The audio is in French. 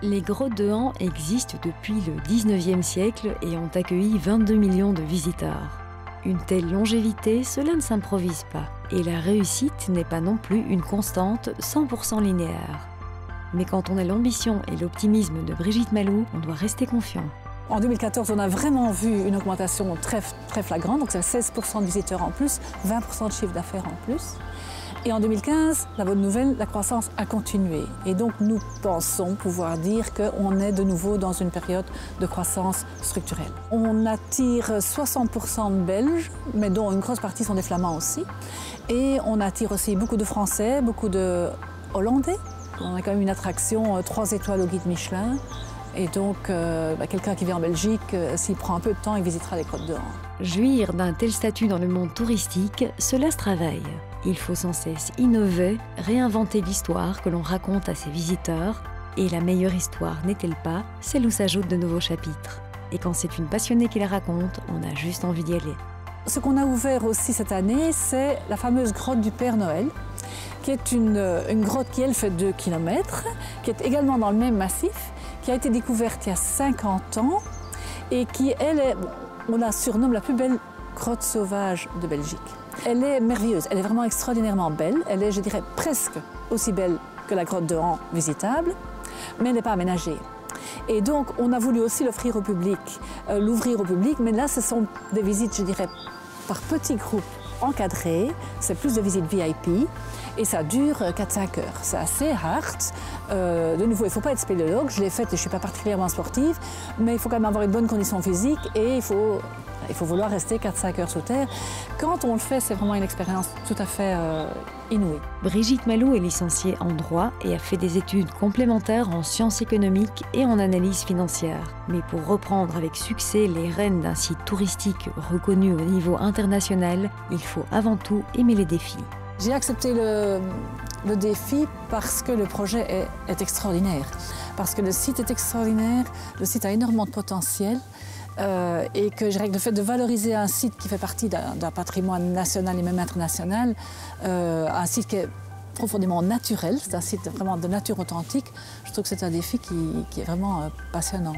Les grottes de Han existent depuis le 19e siècle et ont accueilli 22 millions de visiteurs. Une telle longévité, cela ne s'improvise pas. Et la réussite n'est pas non plus une constante 100% linéaire. Mais quand on a l'ambition et l'optimisme de Brigitte Malou, on doit rester confiant. En 2014, on a vraiment vu une augmentation très flagrante, donc c'est 16% de visiteurs en plus, 20% de chiffre d'affaires en plus. Et en 2015, la bonne nouvelle, la croissance a continué. Et donc nous pensons pouvoir dire qu'on est de nouveau dans une période de croissance structurelle. On attire 60% de Belges, mais dont une grosse partie sont des Flamands aussi. Et on attire aussi beaucoup de Français, beaucoup de Hollandais. On a quand même une attraction 3 étoiles au guide Michelin. Et donc, quelqu'un qui vient en Belgique, s'il prend un peu de temps, il visitera les grottes de Han. Jouir d'un tel statut dans le monde touristique, cela se travaille. Il faut sans cesse innover, réinventer l'histoire que l'on raconte à ses visiteurs. Et la meilleure histoire n'est-elle pas celle où s'ajoutent de nouveaux chapitres? Et quand c'est une passionnée qui la raconte, on a juste envie d'y aller. Ce qu'on a ouvert aussi cette année, c'est la fameuse grotte du Père Noël, qui est une grotte qui, elle, fait 2 km, qui est également dans le même massif, qui a été découverte il y a 50 ans et qui, elle, on la surnomme la plus belle grotte sauvage de Belgique. Elle est merveilleuse, elle est vraiment extraordinairement belle. Elle est, je dirais, presque aussi belle que la grotte de Han visitable, mais elle n'est pas aménagée. Et donc, on a voulu aussi l'offrir au public, l'ouvrir au public, mais là, ce sont des visites, je dirais, par petits groupes encadrés. C'est plus de visites VIP et ça dure 4-5 heures. C'est assez hard. De nouveau, il ne faut pas être spéléologue. Je l'ai faite et je ne suis pas particulièrement sportive, mais il faut quand même avoir une bonne condition physique et il faut vouloir rester 4-5 heures sous terre. Quand on le fait, c'est vraiment une expérience tout à fait inouïe. Brigitte Malou est licenciée en droit et a fait des études complémentaires en sciences économiques et en analyse financière. Mais pour reprendre avec succès les rênes d'un site touristique reconnu au niveau international, il faut avant tout aimer les défis. J'ai accepté le défi parce que le projet est extraordinaire, parce que le site est extraordinaire, le site a énormément de potentiel. Et que je dirais que le fait de valoriser un site qui fait partie d'un patrimoine national et même international, un site qui est profondément naturel, c'est un site vraiment de nature authentique, je trouve que c'est un défi qui est vraiment passionnant.